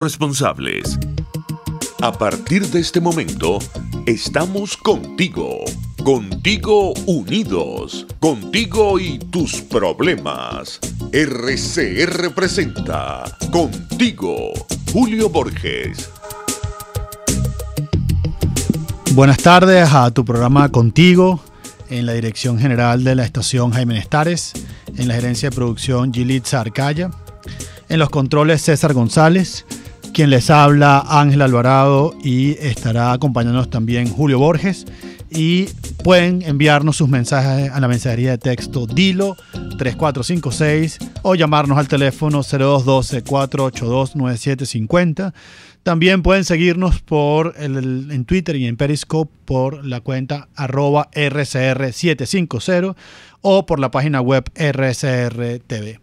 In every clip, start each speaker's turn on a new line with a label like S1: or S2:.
S1: responsables. A partir de este momento, estamos contigo. Contigo unidos. Contigo y tus problemas. RCR presenta Contigo, Julio Borges.
S2: Buenas tardes a tu programa Contigo, en la dirección general de la estación Jaime Nestares, en la gerencia de producción Gilitza Arcaya, en los controles César González, quien les habla Ángel Alvarado, y estará acompañándonos también Julio Borges. Y pueden enviarnos sus mensajes a la mensajería de texto Dilo 3456 o llamarnos al teléfono 0212-482-9750. También pueden seguirnos en Twitter y en Periscope por la cuenta @RCR750 o por la página web RCR TV.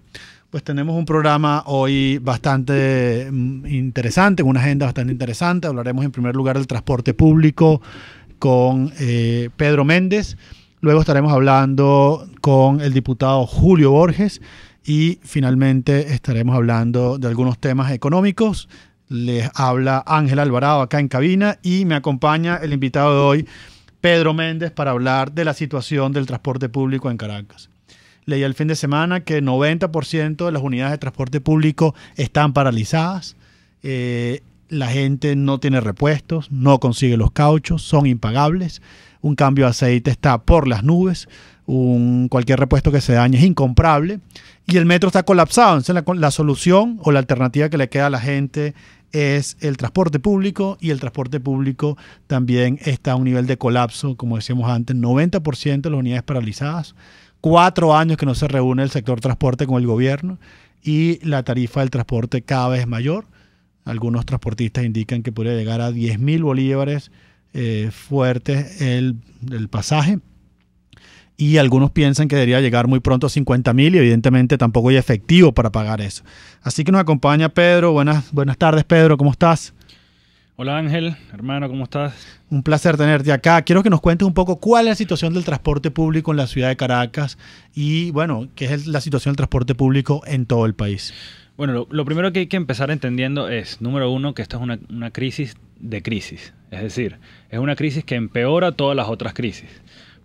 S2: Pues tenemos un programa hoy bastante interesante, una agenda bastante interesante. Hablaremos en primer lugar del transporte público con Pedro Méndez. Luego estaremos hablando con el diputado Julio Borges y finalmente estaremos hablando de algunos temas económicos. Les habla Ángel Alvarado acá en cabina y me acompaña el invitado de hoy, Pedro Méndez, para hablar de la situación del transporte público en Caracas. Leí el fin de semana que el 90% de las unidades de transporte público están paralizadas. La gente no tiene repuestos, no consigue los cauchos, son impagables. Un cambio de aceite está por las nubes. Cualquier repuesto que se dañe es incomprable. Y el metro está colapsado. Entonces la solución o la alternativa que le queda a la gente es el transporte público, y el transporte público también está a un nivel de colapso, como decíamos antes, 90% de las unidades paralizadas. 4 años que no se reúne el sector transporte con el gobierno y la tarifa del transporte cada vez es mayor. Algunos transportistas indican que podría llegar a 10.000 bolívares fuertes el pasaje, y algunos piensan que debería llegar muy pronto a 50.000 y evidentemente tampoco hay efectivo para pagar eso. Así que nos acompaña Pedro. Buenas tardes, Pedro, ¿cómo estás?
S3: Hola Ángel, hermano, ¿cómo estás?
S2: Un placer tenerte acá. Quiero que nos cuentes un poco cuál es la situación del transporte público en la ciudad de Caracas y, bueno, qué es la situación del transporte público en todo el país.
S3: Bueno, lo primero que hay que empezar entendiendo es, número uno, que esto es una crisis de crisis. Es decir, es una crisis que empeora todas las otras crisis.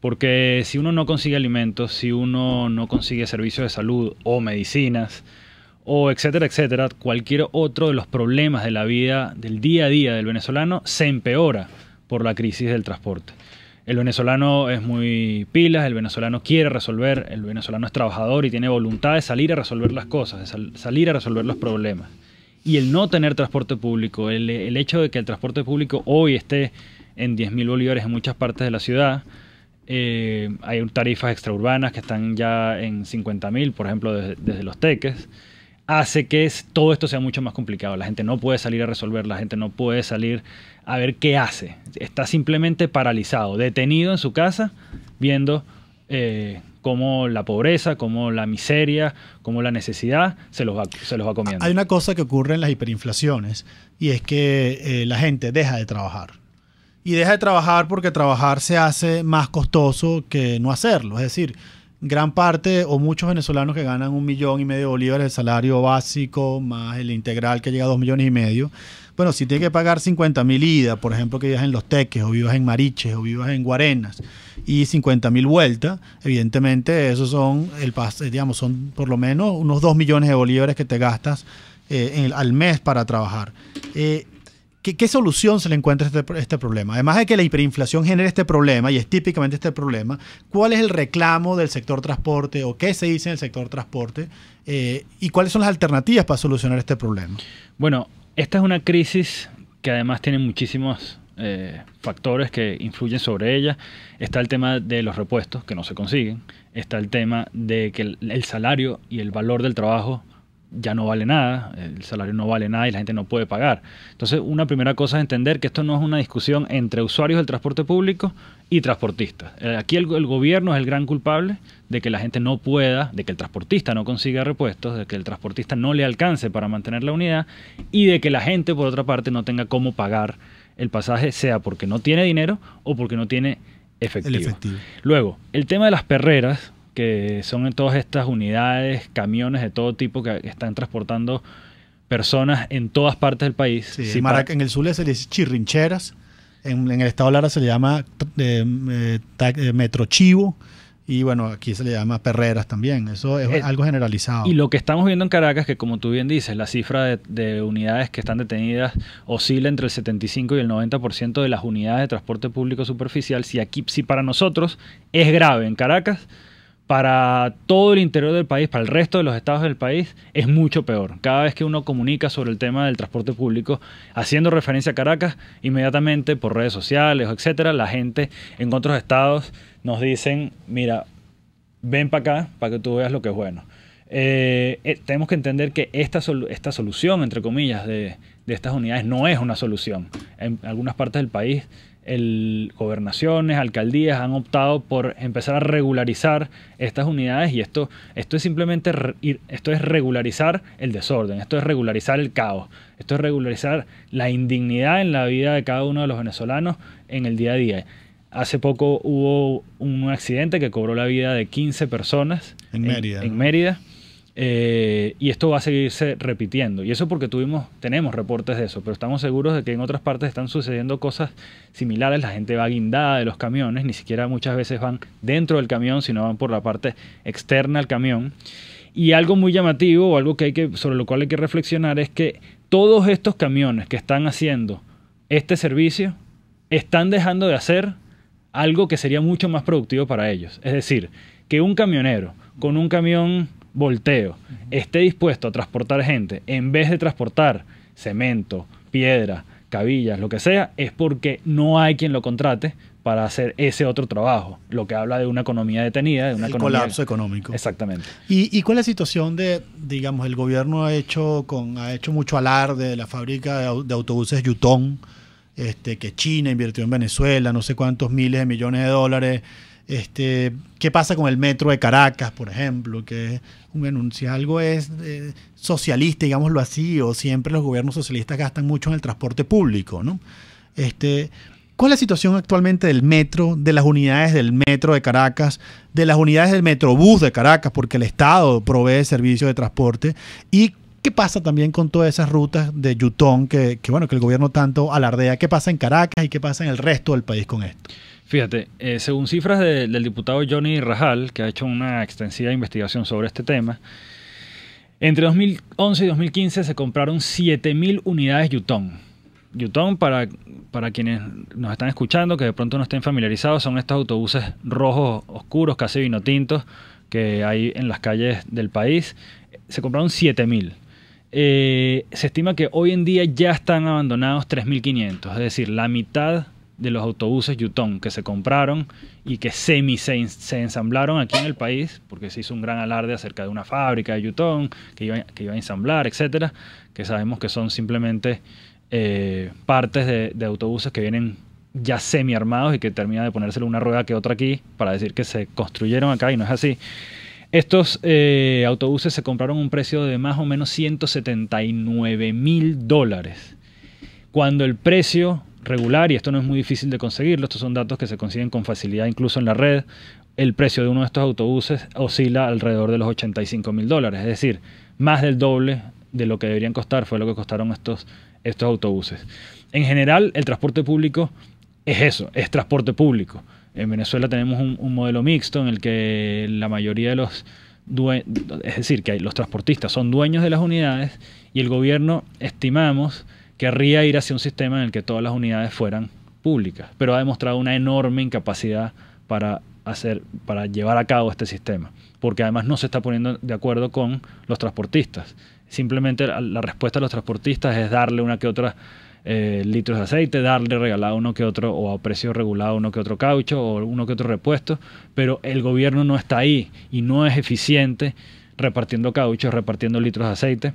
S3: Porque si uno no consigue alimentos, si uno no consigue servicios de salud o medicinas, o etcétera, etcétera, cualquier otro de los problemas de la vida, del día a día del venezolano, se empeora por la crisis del transporte. El venezolano es muy pilas, el venezolano quiere resolver, el venezolano es trabajador y tiene voluntad de salir a resolver las cosas, de salir a resolver los problemas. Y el no tener transporte público, el hecho de que el transporte público hoy esté en 10.000 bolívares en muchas partes de la ciudad, hay tarifas extraurbanas que están ya en 50.000, por ejemplo, desde Los Teques, hace que todo esto sea mucho más complicado. La gente no puede salir a resolver, la gente no puede salir a ver qué hace. Está simplemente paralizado, detenido en su casa, viendo cómo la pobreza, cómo la miseria, cómo la necesidad se los va comiendo.
S2: Hay una cosa que ocurre en las hiperinflaciones, y es que la gente deja de trabajar. Y deja de trabajar porque trabajar se hace más costoso que no hacerlo. Es decir, gran parte o muchos venezolanos que ganan 1,5 millones de bolívares, el salario básico más el integral que llega a 2,5 millones, bueno, si tiene que pagar 50.000 ida, por ejemplo, que vivas en Los Teques o vivas en Mariches o vivas en Guarenas, y 50.000 vueltas, evidentemente esos son son por lo menos unos 2 millones de bolívares que te gastas al mes para trabajar. ¿Qué solución se le encuentra a este problema? Además de que la hiperinflación genera este problema, y es típicamente este problema, ¿cuál es el reclamo del sector transporte o qué se dice en el sector transporte? ¿Y cuáles son las alternativas para solucionar este problema?
S3: Bueno, esta es una crisis que además tiene muchísimos factores que influyen sobre ella. Está el tema de los repuestos que no se consiguen. Está el tema de que el salario y el valor del trabajo ya no vale nada, el salario no vale nada y la gente no puede pagar. Entonces, una primera cosa es entender que esto no es una discusión entre usuarios del transporte público y transportistas. Aquí el gobierno es el gran culpable de que la gente no pueda, de que el transportista no consiga repuestos, de que el transportista no le alcance para mantener la unidad y de que la gente, por otra parte, no tenga cómo pagar el pasaje, sea porque no tiene dinero o porque no tiene efectivo. Luego, el tema de las perreras, que son en todas estas unidades, camiones de todo tipo que están transportando personas en todas partes del país.
S2: Sí,
S3: Si
S2: en el Zulia se le dice chirrincheras, en el estado Lara se le llama metrochivo, y bueno, aquí se le llama perreras también. Eso es algo generalizado.
S3: Y lo que estamos viendo en Caracas, que como tú bien dices, la cifra de unidades que están detenidas oscila entre el 75 y el 90% de las unidades de transporte público superficial. Si para nosotros es grave en Caracas, para todo el interior del país, para el resto de los estados del país, es mucho peor. Cada vez que uno comunica sobre el tema del transporte público, haciendo referencia a Caracas, inmediatamente por redes sociales, etcétera, la gente en otros estados nos dicen, mira, ven para acá para que tú veas lo que es bueno. Tenemos que entender que esta solución, entre comillas, de estas unidades no es una solución. En algunas partes del país, gobernaciones, alcaldías han optado por empezar a regularizar estas unidades, y esto es simplemente esto es regularizar el desorden, esto es regularizar el caos, esto es regularizar la indignidad en la vida de cada uno de los venezolanos en el día a día. Hace poco hubo un accidente que cobró la vida de 15 personas
S2: en Mérida.
S3: En Mérida. Y esto va a seguirse repitiendo. Y eso porque tenemos reportes de eso, pero estamos seguros de que en otras partes están sucediendo cosas similares. La gente va guindada de los camiones, ni siquiera muchas veces van dentro del camión, sino van por la parte externa al camión. Y algo muy llamativo, o algo sobre lo cual hay que reflexionar, es que todos estos camiones que están haciendo este servicio están dejando de hacer algo que sería mucho más productivo para ellos. Es decir, que un camionero con un camión volteo esté dispuesto a transportar gente en vez de transportar cemento, piedra, cabillas, lo que sea, es porque no hay quien lo contrate para hacer ese otro trabajo, lo que habla de una economía detenida, de una
S2: colapso económico.
S3: Exactamente.
S2: ¿Y cuál es la situación digamos, el gobierno ha hecho mucho alarde de la fábrica de autobuses Yutong, que China invirtió en Venezuela, no sé cuántos miles de millones de dólares? ¿Qué pasa con el metro de Caracas, por ejemplo? Que, bueno, si algo es socialista, digámoslo así, o siempre los gobiernos socialistas gastan mucho en el transporte público, ¿no? ¿Cuál es la situación actualmente del metro, de las unidades del metro de Caracas, de las unidades del Metrobús de Caracas, porque el Estado provee servicios de transporte? ¿Y qué pasa también con todas esas rutas de Yutong que el gobierno tanto alardea? ¿Qué pasa en Caracas y qué pasa en el resto del país con esto?
S3: Fíjate, según cifras del diputado Johnny Rajal, que ha hecho una extensiva investigación sobre este tema, entre 2011 y 2015 se compraron 7.000 unidades Yutong. Yutong, para quienes nos están escuchando, que de pronto no estén familiarizados, son estos autobuses rojos oscuros, casi vino tintos, que hay en las calles del país. Se compraron 7.000. Se estima que hoy en día ya están abandonados 3.500, es decir, la mitad de los autobuses Yutong que se compraron y que se ensamblaron aquí en el país, porque se hizo un gran alarde acerca de una fábrica de Yutong que iba a ensamblar, etcétera, que sabemos que son simplemente partes de autobuses que vienen ya semi-armados y que termina de ponérsele una rueda que otra aquí para decir que se construyeron acá, y no es así. Estos autobuses se compraron a un precio de más o menos $179.000, cuando el precio regular, y esto no es muy difícil de conseguirlo, estos son datos que se consiguen con facilidad incluso en la red, el precio de uno de estos autobuses oscila alrededor de los $85.000, es decir, más del doble de lo que deberían costar fue lo que costaron estos autobuses. En general, el transporte público es eso, es transporte público. En Venezuela tenemos un modelo mixto en el que la mayoría de los que los transportistas son dueños de las unidades, y el gobierno, estimamos, querría ir hacia un sistema en el que todas las unidades fueran públicas, pero ha demostrado una enorme incapacidad para llevar a cabo este sistema, porque además no se está poniendo de acuerdo con los transportistas. Simplemente la respuesta de los transportistas es darle una que otra litros de aceite, darle regalado uno que otro, o a precio regulado uno que otro caucho, o uno que otro repuesto, pero el gobierno no está ahí y no es eficiente repartiendo cauchos, repartiendo litros de aceite.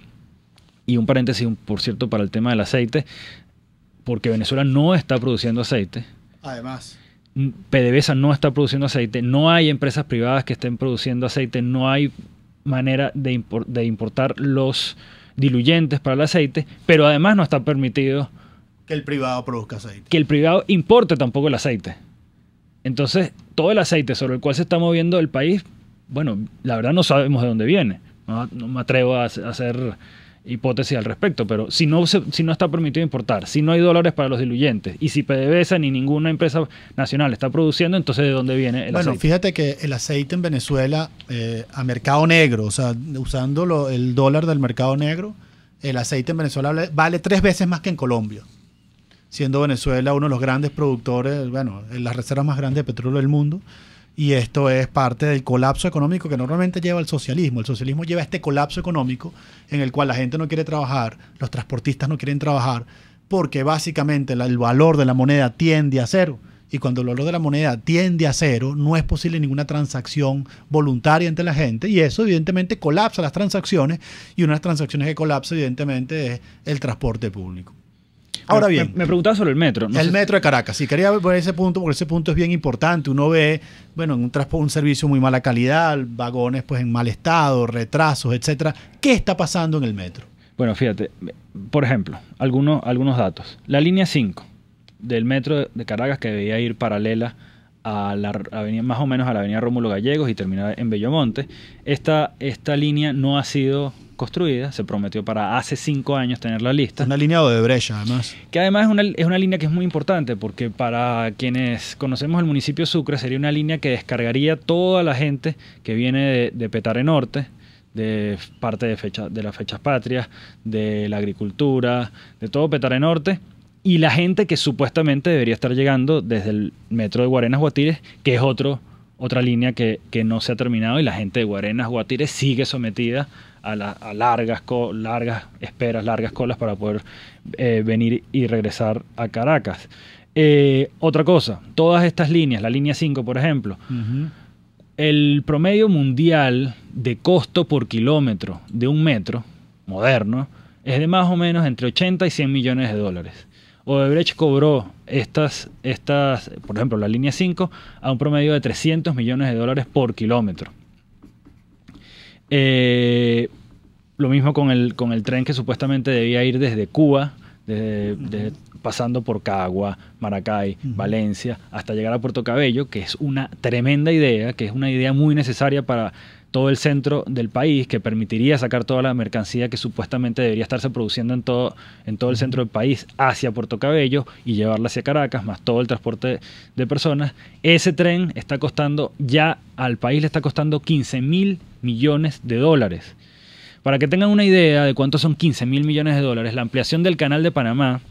S3: Y un paréntesis, por cierto, para el tema del aceite, porque Venezuela no está produciendo aceite.
S2: Además,
S3: PDVSA no está produciendo aceite, no hay empresas privadas que estén produciendo aceite, no hay manera de importar los diluyentes para el aceite, pero además no está permitido
S2: que el privado produzca aceite.
S3: Que el privado importe tampoco el aceite. Entonces, todo el aceite sobre el cual se está moviendo el país, bueno, la verdad no sabemos de dónde viene. No me atrevo a hacer hipótesis al respecto, pero si no está permitido importar, si no hay dólares para los diluyentes y si PDVSA ni ninguna empresa nacional está produciendo, entonces ¿de dónde viene el aceite?
S2: Bueno, fíjate que el aceite en Venezuela a mercado negro, o sea, usando el dólar del mercado negro, el aceite en Venezuela vale 3 veces más que en Colombia, siendo Venezuela uno de los grandes productores, bueno, las reservas más grandes de petróleo del mundo. Y esto es parte del colapso económico que normalmente lleva el socialismo. El socialismo lleva este colapso económico en el cual la gente no quiere trabajar, los transportistas no quieren trabajar, porque básicamente el valor de la moneda tiende a cero. Y cuando el valor de la moneda tiende a cero, no es posible ninguna transacción voluntaria entre la gente. Y eso evidentemente colapsa las transacciones. Y una de las transacciones que colapsa evidentemente es el transporte público. Ahora bien,
S3: me preguntaba sobre el metro.
S2: Metro de Caracas. Sí, quería ver ese punto, porque ese punto es bien importante. Uno ve, bueno, en un servicio muy mala calidad, vagones pues en mal estado, retrasos, etcétera. ¿Qué está pasando en el metro?
S3: Bueno, fíjate, por ejemplo, algunos datos. La línea 5 del metro de Caracas, que debía ir paralela a la avenida, más o menos a la avenida Rómulo Gallegos y terminar en Bellomonte, esta línea no ha sido construida, se prometió para hace 5 años tenerla lista.
S2: Una línea de brecha, además.
S3: Que además es una línea que es muy importante, porque para quienes conocemos el municipio de Sucre, sería una línea que descargaría toda la gente que viene de Petare Norte, de parte de las fechas patrias, de la agricultura, de todo Petare Norte, y la gente que supuestamente debería estar llegando desde el metro de Guarenas Guatires, que es otra línea que no se ha terminado, y la gente de Guarenas Guatires sigue sometida a largas esperas, largas colas para poder venir y regresar a Caracas. Otra cosa, todas estas líneas, la línea 5 por ejemplo, el promedio mundial de costo por kilómetro de un metro moderno es de más o menos entre 80 y 100 millones de dólares. Odebrecht cobró estas, por ejemplo, la línea 5 a un promedio de 300 millones de dólares por kilómetro. Lo mismo con el tren que supuestamente debía ir desde Cuba, pasando por Cagua, Maracay, Valencia, hasta llegar a Puerto Cabello, que es una tremenda idea, que es una idea muy necesaria para todo el centro del país, que permitiría sacar toda la mercancía que supuestamente debería estarse produciendo en todo el centro del país hacia Puerto Cabello y llevarla hacia Caracas, más todo el transporte de personas. Ese tren está costando, ya al país le está costando 15.000 millones de dólares. Para que tengan una idea de cuánto son 15.000 millones de dólares, la ampliación del Canal de Panamá,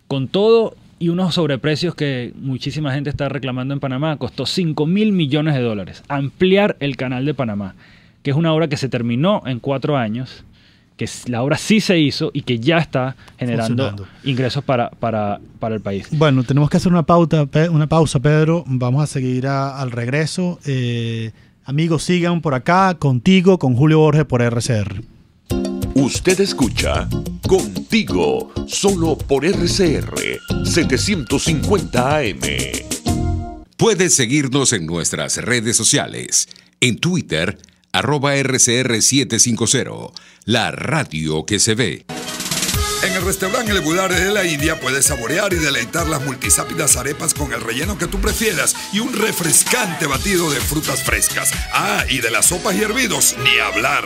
S3: con todo y unos sobreprecios que muchísima gente está reclamando en Panamá, costó 5.000 millones de dólares. Ampliar el Canal de Panamá, que es una obra que se terminó en 4 años, que la obra sí se hizo y que ya está generando ingresos para el país.
S2: Bueno, tenemos que hacer una pausa, Pedro. Vamos a seguir al regreso. Amigos, sigan por acá, contigo, con Julio Borges por RCR.
S1: Usted escucha Contigo, solo por RCR 750 AM.
S4: Puedes seguirnos en nuestras redes sociales. En Twitter, @RCR750, la radio que se ve.
S5: En el restaurante El Budare de la India puedes saborear y deleitar las multisápidas arepas con el relleno que tú prefieras y un refrescante batido de frutas frescas. Ah, y de las sopas y hervidos, ni hablar.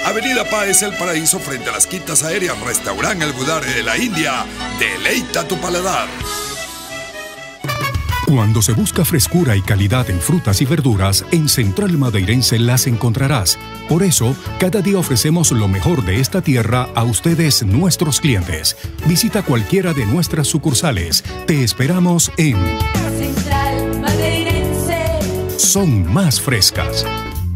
S5: Avenida Páez, El Paraíso, frente a las quintas aéreas. Restaurante El Budare de la India. Deleita tu paladar.
S6: Cuando se busca frescura y calidad en frutas y verduras, en Central Madeirense las encontrarás. Por eso, cada día ofrecemos lo mejor de esta tierra a ustedes, nuestros clientes. Visita cualquiera de nuestras sucursales. Te esperamos en
S7: Central Madeirense.
S6: Son más frescas.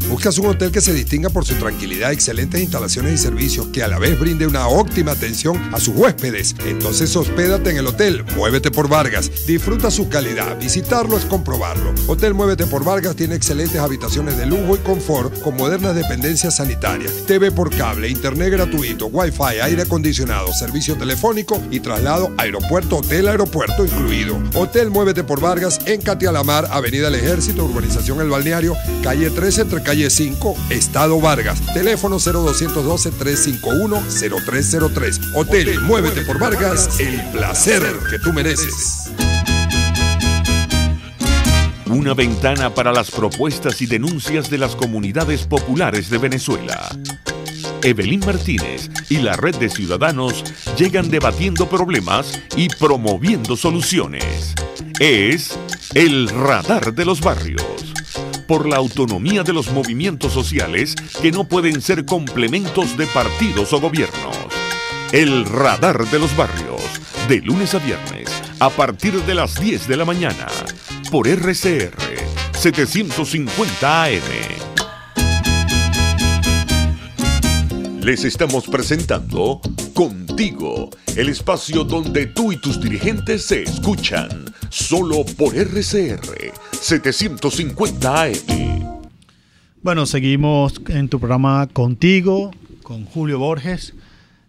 S5: ¿Buscas un hotel que se distinga por su tranquilidad, excelentes instalaciones y servicios, que a la vez brinde una óptima atención a sus huéspedes? Entonces hospédate en el Hotel Muévete por Vargas. Disfruta su calidad. Visitarlo es comprobarlo. Hotel Muévete por Vargas tiene excelentes habitaciones de lujo y confort con modernas dependencias sanitarias, TV por cable, internet gratuito, wifi, aire acondicionado, servicio telefónico y traslado aeropuerto-hotel-aeropuerto incluido. Hotel Muévete por Vargas en Catialamar, Avenida El Ejército, Urbanización El Balneario, calle 13 entre calle 5, Estado Vargas. Teléfono 0212-351-0303. Hotel Muévete por Vargas, el placer que tú mereces.
S1: Una ventana para las propuestas y denuncias de las comunidades populares de Venezuela. Evelyn Martínez y la red de ciudadanos llegan debatiendo problemas y promoviendo soluciones. Es el Radar de los Barrios. Por la autonomía de los movimientos sociales que no pueden ser complementos de partidos o gobiernos. El Radar de los Barrios, de lunes a viernes, a partir de las 10 de la mañana, por RCR 750 AM. Les estamos presentando Contigo, el espacio donde tú y tus dirigentes se escuchan, solo por RCR 750 AM.
S2: Bueno, seguimos en tu programa Contigo, con Julio Borges.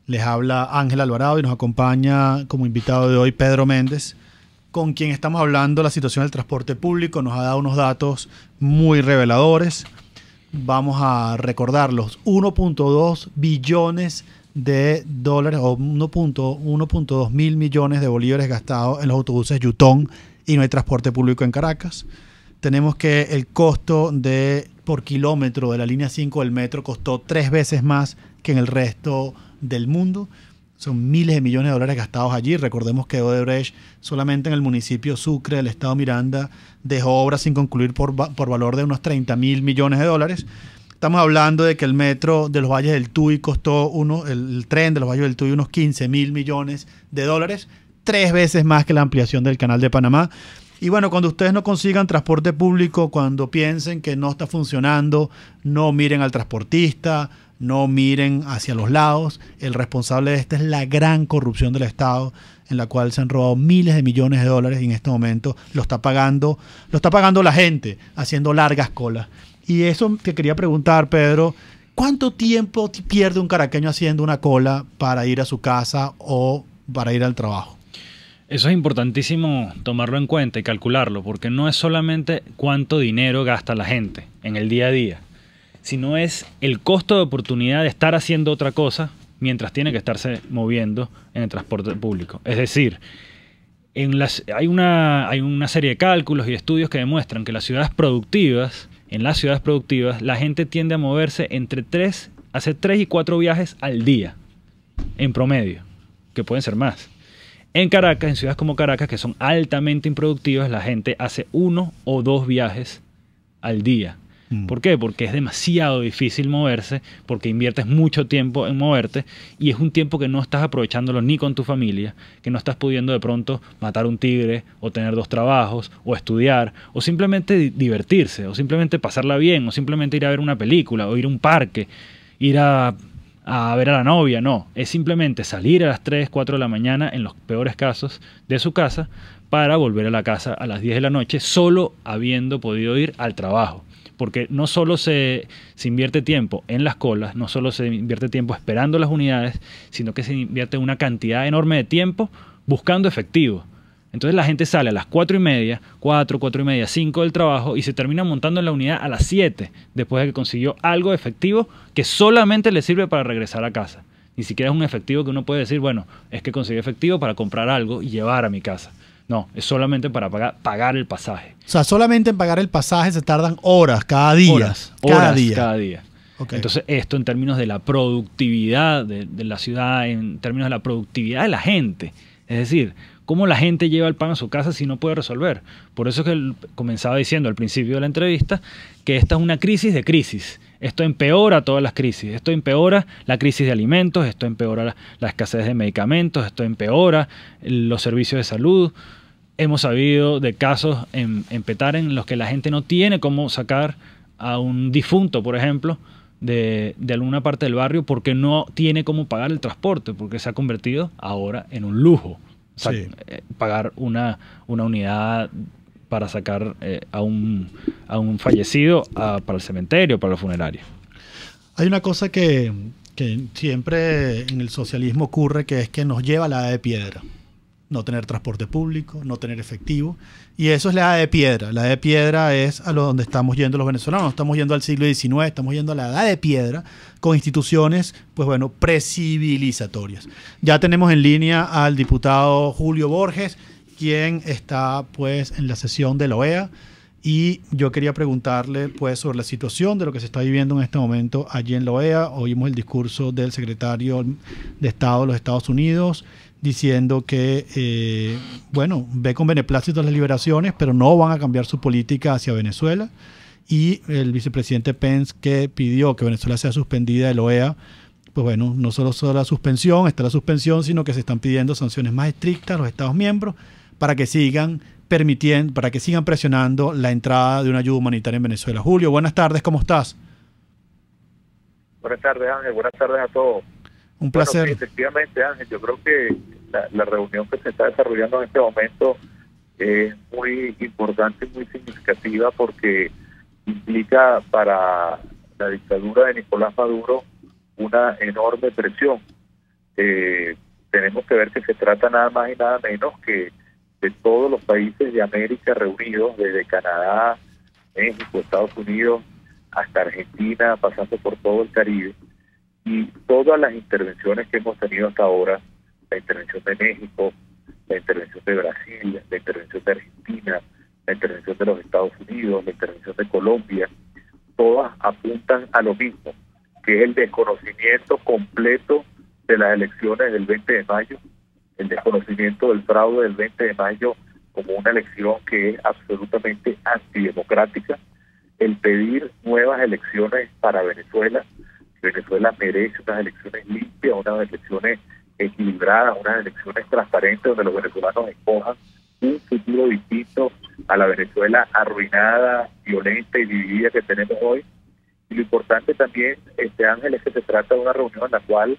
S2: Les habla Ángel Alvarado y nos acompaña como invitado de hoy Pedro Méndez, con quien estamos hablando de la situación del transporte público. Nos ha dado unos datos muy reveladores. Vamos a recordar los 1.2 billones de dólares o 1.2 mil millones de bolívares gastados en los autobuses Yutón y no hay transporte público en Caracas. Tenemos que el costo por kilómetro de la línea 5 del metro costó 3 veces más que en el resto del mundo. Son miles de millones de dólares gastados allí. Recordemos que Odebrecht solamente en el municipio Sucre del estado Miranda dejó obras sin concluir por valor de unos 30.000 millones de dólares. Estamos hablando de que el metro de los Valles del Tuy costó el tren de los Valles del Tuy unos 15.000 millones de dólares, 3 veces más que la ampliación del Canal de Panamá. Y bueno, cuando ustedes no consigan transporte público, cuando piensen que no está funcionando, no miren al transportista, no miren hacia los lados. El responsable de esta es la gran corrupción del Estado, en la cual se han robado miles de millones de dólares y en este momento lo está pagando la gente, haciendo largas colas. Y eso te quería preguntar, Pedro, ¿cuánto tiempo pierde un caraqueño haciendo una cola para ir a su casa o para ir al trabajo?
S3: Eso es importantísimo tomarlo en cuenta y calcularlo, porque no es solamente cuánto dinero gasta la gente en el día a día, sino es el costo de oportunidad de estar haciendo otra cosa mientras tiene que estarse moviendo en el transporte público. Es decir, hay una serie de cálculos y estudios que demuestran que en las ciudades productivas, la gente tiende a moverse hace 3 y 4 viajes al día, en promedio, que pueden ser más. En Caracas, en ciudades como Caracas, que son altamente improductivas, la gente hace 1 o 2 viajes al día. ¿Por qué? Porque es demasiado difícil moverse, porque inviertes mucho tiempo en moverte y es un tiempo que no estás aprovechándolo ni con tu familia, que no estás pudiendo de pronto matar un tigre o tener 2 trabajos o estudiar o simplemente divertirse o simplemente pasarla bien o simplemente ir a ver una película o ir a un parque, ir a ver a la novia. No, es simplemente salir a las 3, 4 de la mañana en los peores casos de su casa para volver a la casa a las 10 de la noche solo habiendo podido ir al trabajo. Porque no solo se invierte tiempo en las colas, no solo se invierte tiempo esperando las unidades, sino que se invierte una cantidad enorme de tiempo buscando efectivo. Entonces la gente sale a las 4:30, 4:30, 5 del trabajo y se termina montando en la unidad a las 7, después de que consiguió algo de efectivo que solamente le sirve para regresar a casa. Ni siquiera es un efectivo que uno puede decir, bueno, es que conseguí efectivo para comprar algo y llevar a mi casa. No, es solamente para pagar el pasaje. O sea, solamente en pagar el pasaje se tardan horas cada día.
S2: Horas cada día.
S3: Okay. Entonces, esto en términos de la productividad de la ciudad, en términos de la productividad de la gente. Es decir, ¿cómo la gente lleva el pan a su casa si no puede resolver? Por eso es que comenzaba diciendo al principio de la entrevista que esta es una crisis de crisis. Esto empeora todas las crisis. Esto empeora la crisis de alimentos, esto empeora la escasez de medicamentos, esto empeora los servicios de salud. Hemos sabido de casos en Petare en los que la gente no tiene cómo sacar a un difunto, por ejemplo, de alguna parte del barrio porque no tiene cómo pagar el transporte, porque se ha convertido ahora en un lujo. O sea, sí. Pagar una unidad para sacar a un fallecido para el cementerio, para la funeraria.
S2: Hay una cosa que siempre en el socialismo ocurre, que es que nos lleva a la edad de piedra. No tener transporte público, no tener efectivo. Y eso es la edad de piedra. La edad de piedra es a donde estamos yendo los venezolanos. Estamos yendo al siglo XIX, estamos yendo a la edad de piedra con instituciones, pues bueno, precivilizatorias. Ya tenemos en línea al diputado Julio Borges, quien está pues en la sesión de la OEA. Y yo quería preguntarle pues sobre la situación de lo que se está viviendo en este momento allí en la OEA. Oímos el discurso del secretario de Estado de los Estados Unidos diciendo que, ve con beneplácito las liberaciones, pero no van a cambiar su política hacia Venezuela. Y el vicepresidente Pence, que pidió que Venezuela sea suspendida de la OEA, pues bueno, no solo la suspensión, está la suspensión, sino que se están pidiendo sanciones más estrictas a los Estados miembros para que sigan presionando la entrada de una ayuda humanitaria en Venezuela. Julio, buenas tardes, ¿cómo estás?
S8: Buenas tardes, Ángel, buenas tardes a todos.
S2: Un placer.
S8: Bueno, sí, efectivamente, Ángel, yo creo que la reunión que se está desarrollando en este momento es muy importante y muy significativa porque implica para la dictadura de Nicolás Maduro una enorme presión. Tenemos que ver que se trata nada más y nada menos que de todos los países de América reunidos, desde Canadá, México, Estados Unidos, hasta Argentina, pasando por todo el Caribe, y todas las intervenciones que hemos tenido hasta ahora, la intervención de México, la intervención de Brasil, la intervención de Argentina, la intervención de los Estados Unidos, la intervención de Colombia, todas apuntan a lo mismo, que es el desconocimiento completo de las elecciones del 20 de mayo, el desconocimiento del fraude del 20 de mayo como una elección que es absolutamente antidemocrática, el pedir nuevas elecciones para Venezuela. Venezuela merece unas elecciones limpias, unas elecciones equilibradas, unas elecciones transparentes donde los venezolanos escojan un futuro distinto a la Venezuela arruinada, violenta y dividida que tenemos hoy. Y lo importante también, Ángel, es que se trata de una reunión en la cual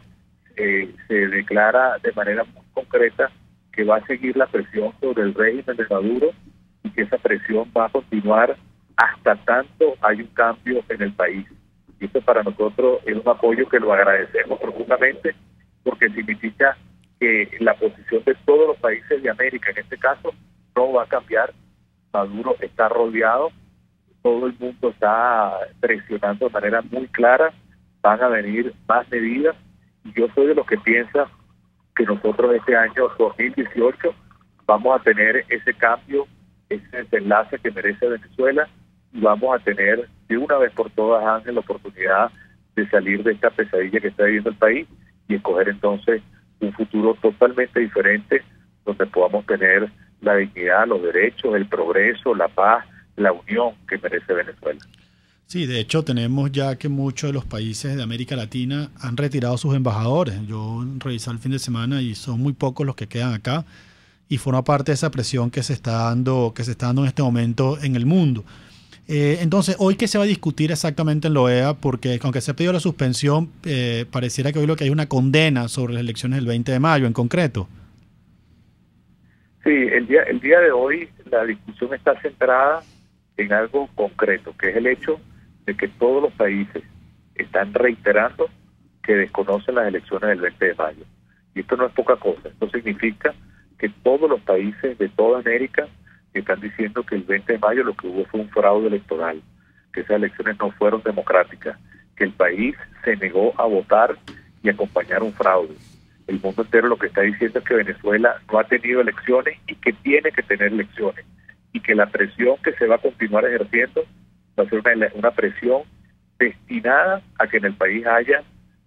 S8: se declara de manera muy concreta que va a seguir la presión sobre el régimen de Maduro y que esa presión va a continuar hasta tanto hay un cambio en el país. Y esto para nosotros es un apoyo que lo agradecemos profundamente porque significa que la posición de todos los países de América, en este caso, no va a cambiar. Maduro está rodeado, todo el mundo está presionando de manera muy clara, van a venir más medidas. Yo soy de los que piensa que nosotros este año 2018 vamos a tener ese cambio, ese desenlace que merece Venezuela y vamos a tener de una vez por todas, Ángel, la oportunidad de salir de esta pesadilla que está viviendo el país y escoger entonces un futuro totalmente diferente donde podamos tener la dignidad, los derechos, el progreso, la paz, la unión que merece Venezuela.
S2: Sí, de hecho tenemos ya que muchos de los países de América Latina han retirado sus embajadores. Yo revisé el fin de semana y son muy pocos los que quedan acá y forma parte de esa presión que se está dando en este momento en el mundo. Entonces, ¿hoy qué se va a discutir exactamente en la OEA? Porque aunque se ha pedido la suspensión, pareciera que hoy lo que hay una condena sobre las elecciones del 20 de mayo en concreto.
S8: Sí, el día de hoy la discusión está centrada en algo concreto, que es el hecho de que todos los países están reiterando que desconocen las elecciones del 20 de mayo. Y esto no es poca cosa. Esto significa que todos los países de toda América están diciendo que el 20 de mayo lo que hubo fue un fraude electoral, que esas elecciones no fueron democráticas, que el país se negó a votar y acompañar un fraude. El mundo entero lo que está diciendo es que Venezuela no ha tenido elecciones y que tiene que tener elecciones, y que la presión que se va a continuar ejerciendo va a ser una presión destinada a que en el país haya,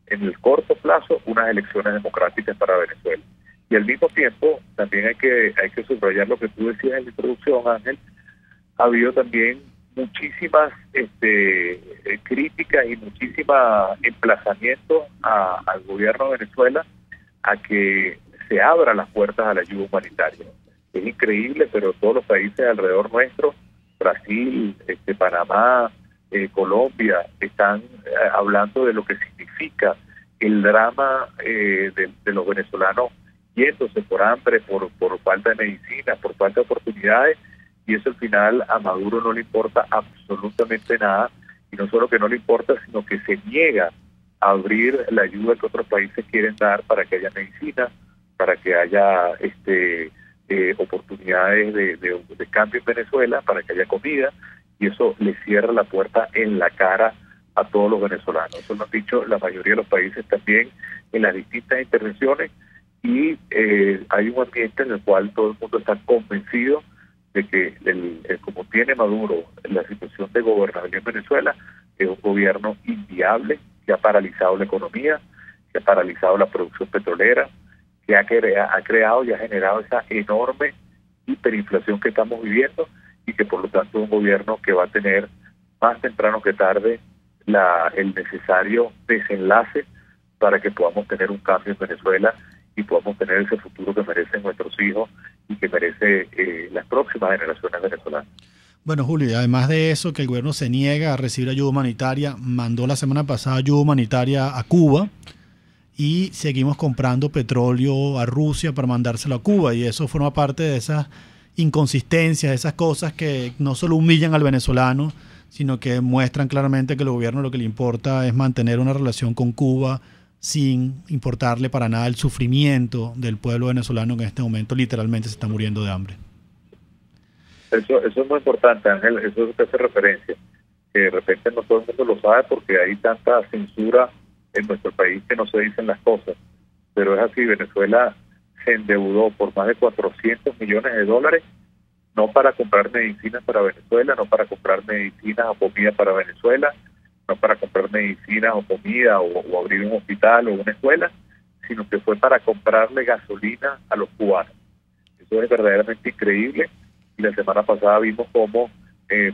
S8: en el corto plazo, unas elecciones democráticas para Venezuela. Y al mismo tiempo, también hay que subrayar lo que tú decías en la introducción, Ángel. Ha habido también muchísimas críticas y muchísimos emplazamientos al gobierno de Venezuela a que se abran las puertas a la ayuda humanitaria. Es increíble, pero todos los países alrededor nuestro, Brasil, Panamá, Colombia, están hablando de lo que significa el drama de los venezolanos yéndose por hambre, por falta de medicina, por falta de oportunidades, y eso al final a Maduro no le importa absolutamente nada, y no solo que no le importa, sino que se niega a abrir la ayuda que otros países quieren dar para que haya medicina, para que haya oportunidades de cambio en Venezuela, para que haya comida, y eso le cierra la puerta en la cara a todos los venezolanos. Eso lo han dicho la mayoría de los países también en las distintas intervenciones, y hay un ambiente en el cual todo el mundo está convencido de que como tiene Maduro la situación de gobernabilidad en Venezuela, es un gobierno inviable que ha paralizado la economía, que ha paralizado la producción petrolera, que ha creado y ha generado esa enorme hiperinflación que estamos viviendo, y que por lo tanto es un gobierno que va a tener más temprano que tarde el necesario desenlace para que podamos tener un cambio en Venezuela y podamos tener ese futuro que merecen nuestros hijos y que merece las próximas generaciones venezolanas.
S2: Bueno, Julio, y además de eso, que el gobierno se niega a recibir ayuda humanitaria, mandó la semana pasada ayuda humanitaria a Cuba, y seguimos comprando petróleo a Rusia para mandárselo a Cuba, y eso forma parte de esas inconsistencias, esas cosas que no solo humillan al venezolano, sino que muestran claramente que el gobierno lo que le importa es mantener una relación con Cuba sin importarle para nada el sufrimiento del pueblo venezolano que en este momento literalmente se está muriendo de hambre.
S8: Eso es muy importante, Ángel, eso es lo que hace referencia, que de repente no todo el mundo lo sabe porque hay tanta censura en nuestro país que no se dicen las cosas, pero es así. Venezuela se endeudó por más de 400 millones de dólares, no para comprar medicinas para Venezuela, no para comprar medicinas o comida para Venezuela, no para comprar medicinas o comida o abrir un hospital o una escuela, sino que fue para comprarle gasolina a los cubanos. Eso es verdaderamente increíble, y la semana pasada vimos cómo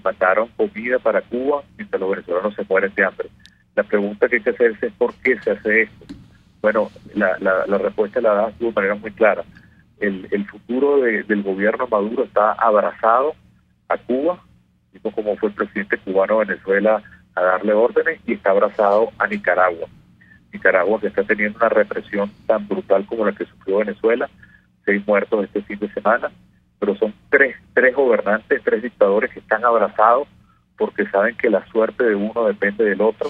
S8: mandaron comida para Cuba mientras los venezolanos se mueren de hambre. La pregunta que hay que hacerse es ¿por qué se hace esto? Bueno, la respuesta la da de manera muy clara. El futuro del gobierno Maduro está abrazado a Cuba, vimos cómo fue el presidente cubano de Venezuela a darle órdenes, y está abrazado a Nicaragua. Nicaragua, que está teniendo una represión tan brutal como la que sufrió Venezuela, 6 muertos este fin de semana, pero son tres gobernantes, 3 dictadores que están abrazados porque saben que la suerte de uno depende del otro,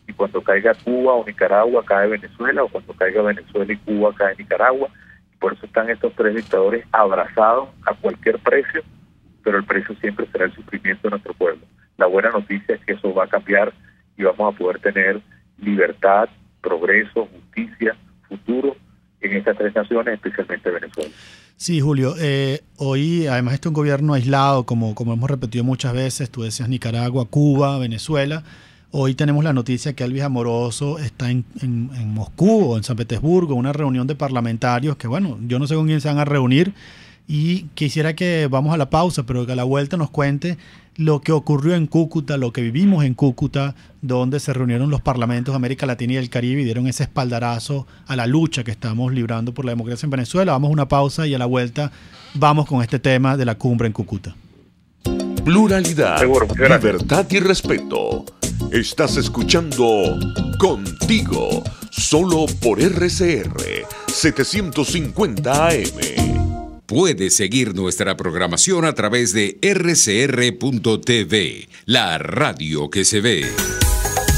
S8: y cuando caiga Cuba o Nicaragua cae Venezuela, o cuando caiga Venezuela y Cuba cae Nicaragua. Por eso están estos 3 dictadores abrazados a cualquier precio, pero el precio siempre será el sufrimiento de nuestro pueblo. La buena noticia es que eso va a cambiar y vamos a poder tener libertad, progreso, justicia, futuro en estas 3 naciones, especialmente Venezuela.
S2: Sí, Julio. Hoy, además, este es un gobierno aislado, como hemos repetido muchas veces. Tú decías Nicaragua, Cuba, Venezuela. Hoy tenemos la noticia que Elvis Amoroso está en Moscú o en San Petersburgo, una reunión de parlamentarios que, bueno, yo no sé con quién se van a reunir, y quisiera que vamos a la pausa, pero que a la vuelta nos cuente lo que ocurrió en Cúcuta, lo que vivimos en Cúcuta, donde se reunieron los parlamentos de América Latina y el Caribe y dieron ese espaldarazo a la lucha que estamos librando por la democracia en Venezuela. Vamos a una pausa y a la vuelta vamos con este tema de la cumbre en Cúcuta.
S1: Pluralidad, libertad y respeto. Estás escuchando Contigo, solo por RCR 750 AM.
S4: Puedes seguir nuestra programación a través de rcr.tv, la radio que se ve.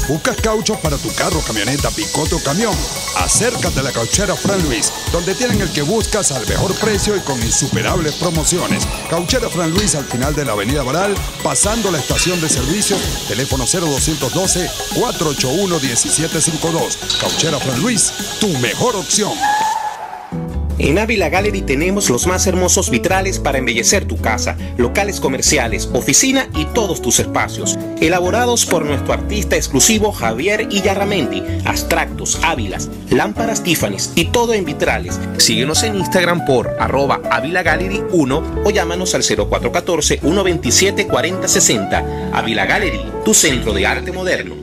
S5: ¿Buscas cauchos para tu carro, camioneta, picote o camión? Acércate a la Cauchera Fran Luis, donde tienen el que buscas al mejor precio y con insuperables promociones. Cauchera Fran Luis, al final de la avenida Baral, pasando la estación de servicio, teléfono 0212-481-1752. Cauchera Fran Luis, tu mejor opción.
S9: En Ávila Gallery tenemos los más hermosos vitrales para embellecer tu casa, locales comerciales, oficina y todos tus espacios. Elaborados por nuestro artista exclusivo Javier Illarramendi. Abstractos, ávilas, lámparas Tiffany's y todo en vitrales. Síguenos en Instagram por @AvilaGallery1 o llámanos al 0414-127-4060. Ávila Gallery, tu centro de arte moderno.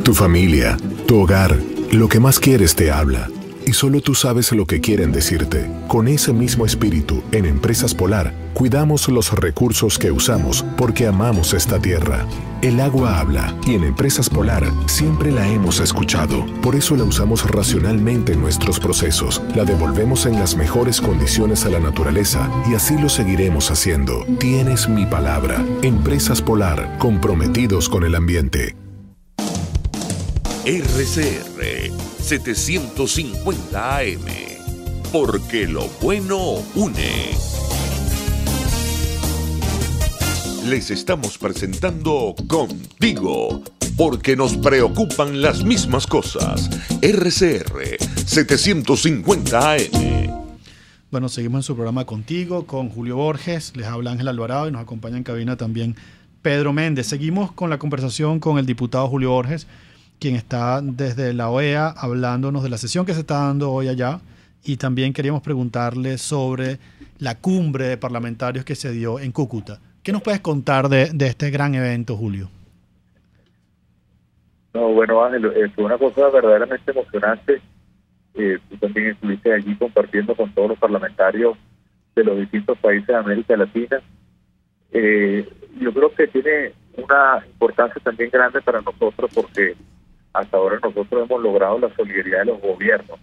S10: Tu familia, tu hogar, lo que más quieres te habla. Y solo tú sabes lo que quieren decirte. Con ese mismo espíritu, en Empresas Polar, cuidamos los recursos que usamos porque amamos esta tierra. El agua habla y en Empresas Polar siempre la hemos escuchado. Por eso la usamos racionalmente en nuestros procesos. La devolvemos en las mejores condiciones a la naturaleza y así lo seguiremos haciendo. Tienes mi palabra. Empresas Polar, comprometidos con el ambiente.
S1: RCR 750 AM, porque lo bueno une. Les estamos presentando Contigo, porque nos preocupan las mismas cosas. RCR 750 AM.
S2: Bueno, seguimos en su programa Contigo, con Julio Borges, les habla Ángel Alvarado y nos acompaña en cabina también Pedro Méndez. Seguimos con la conversación con el diputado Julio Borges, quien está desde la OEA hablándonos de la sesión que se está dando hoy allá, y también queríamos preguntarle sobre la cumbre de parlamentarios que se dio en Cúcuta. ¿Qué nos puedes contar de este gran evento, Julio?
S8: No, bueno, Ángel, fue una cosa verdaderamente emocionante. Tú también estuviste allí compartiendo con todos los parlamentarios de los distintos países de América Latina. Yo creo que tiene una importancia también grande para nosotros porque hasta ahora nosotros hemos logrado la solidaridad de los gobiernos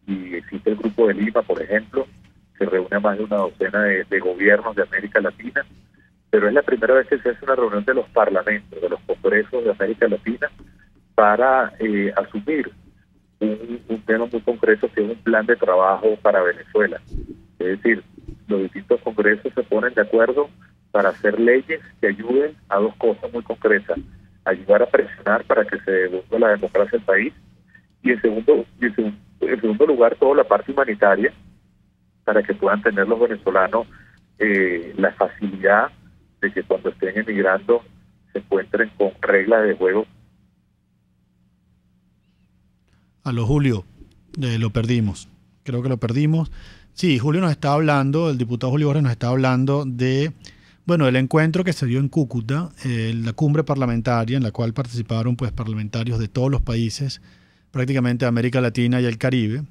S8: y existe el Grupo de Lima, por ejemplo, que reúne a más de una docena de gobiernos de América Latina, pero es la primera vez que se hace una reunión de los parlamentos, de los congresos de América Latina para asumir un tema muy concreto que es un plan de trabajo para Venezuela. Es decir, los distintos congresos se ponen de acuerdo para hacer leyes que ayuden a dos cosas muy concretas: ayudar a presionar para que se devuelva la democracia al país y en segundo lugar toda la parte humanitaria para que puedan tener los venezolanos la facilidad de que cuando estén emigrando se encuentren con reglas de juego.
S2: Aló, Julio, lo perdimos. Creo que lo perdimos. Sí, Julio nos está hablando, el diputado Julio Borges nos está hablando de, bueno, el encuentro que se dio en Cúcuta, la cumbre parlamentaria en la cual participaron pues parlamentarios de todos los países, prácticamente de América Latina y el Caribe.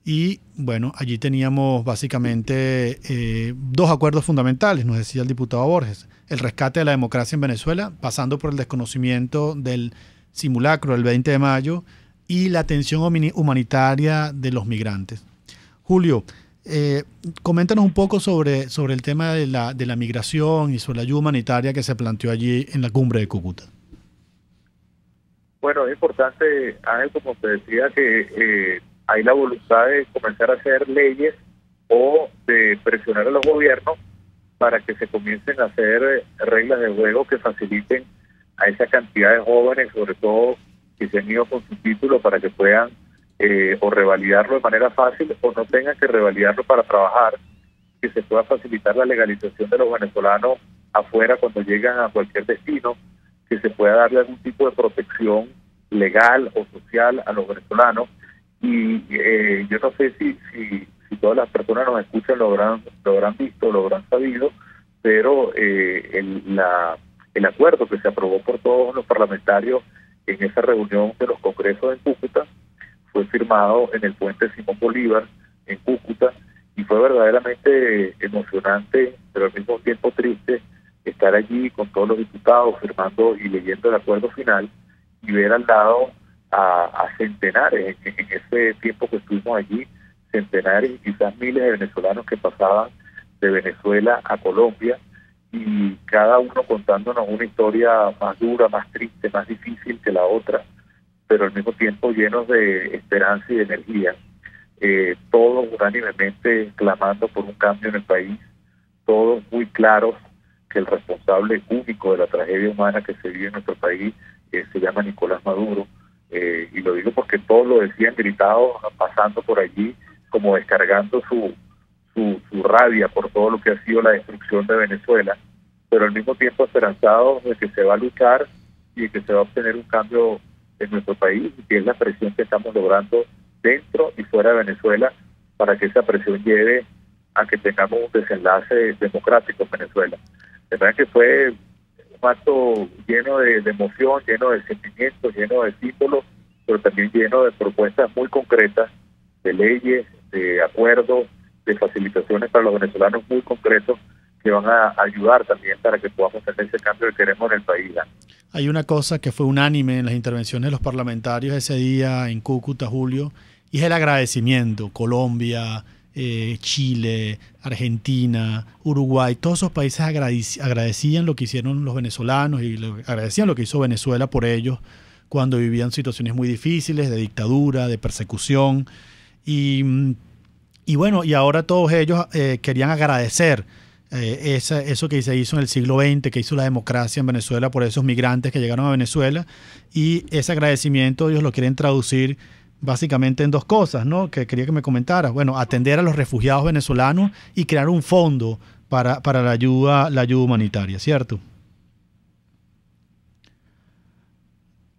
S2: Y bueno, allí teníamos básicamente dos acuerdos fundamentales, nos decía el diputado Borges: el rescate de la democracia en Venezuela, pasando por el desconocimiento del simulacro del 20 de mayo, y la atención humanitaria de los migrantes. Julio, coméntanos un poco sobre el tema de la migración y sobre la ayuda humanitaria que se planteó allí en la cumbre de Cúcuta.
S8: Bueno, es importante, Ángel, como te decía, que hay la voluntad de comenzar a hacer leyes o de presionar a los gobiernos para que se comiencen a hacer reglas de juego que faciliten a esa cantidad de jóvenes, sobre todo que se han ido con su título, para que puedan o revalidarlo de manera fácil o no tengan que revalidarlo para trabajar, que se pueda facilitar la legalización de los venezolanos afuera cuando llegan a cualquier destino, que se pueda darle algún tipo de protección legal o social a los venezolanos. Y yo no sé si todas las personas nos escuchan, lo habrán visto, lo habrán sabido, pero el acuerdo que se aprobó por todos los parlamentarios en esa reunión de los congresos en Cúcuta fue firmado en el puente Simón Bolívar en Cúcuta, y fue verdaderamente emocionante, pero al mismo tiempo triste, estar allí con todos los diputados firmando y leyendo el acuerdo final y ver al lado a centenares, en ese tiempo que estuvimos allí, centenares y quizás miles de venezolanos que pasaban de Venezuela a Colombia, y cada uno contándonos una historia más dura, más triste, más difícil que la otra, pero al mismo tiempo llenos de esperanza y de energía, todos unánimemente clamando por un cambio en el país, todos muy claros que el responsable único de la tragedia humana que se vive en nuestro país se llama Nicolás Maduro, y lo digo porque todos lo decían gritados, pasando por allí, como descargando su rabia por todo lo que ha sido la destrucción de Venezuela, pero al mismo tiempo esperanzados de que se va a luchar y de que se va a obtener un cambio en nuestro país, y que es la presión que estamos logrando dentro y fuera de Venezuela para que esa presión lleve a que tengamos un desenlace democrático en Venezuela. De verdad que fue un acto lleno de emoción, lleno de sentimientos, lleno de símbolos, pero también lleno de propuestas muy concretas, de leyes, de acuerdos, de facilitaciones para los venezolanos muy concretos, que van a ayudar también para que podamos tener ese cambio que queremos en el país.
S2: Hay una cosa que fue unánime en las intervenciones de los parlamentarios ese día en Cúcuta, Julio, y es el agradecimiento. Colombia, Chile, Argentina, Uruguay, todos esos países agradecían lo que hicieron los venezolanos y agradecían lo que hizo Venezuela por ellos cuando vivían situaciones muy difíciles, de dictadura, de persecución. Y bueno, y ahora todos ellos querían agradecer eso que se hizo en el siglo XX, que hizo la democracia en Venezuela por esos migrantes que llegaron a Venezuela, y ese agradecimiento ellos lo quieren traducir básicamente en dos cosas, ¿no? Que quería que me comentaras. Bueno, atender a los refugiados venezolanos y crear un fondo para la ayuda humanitaria, ¿cierto?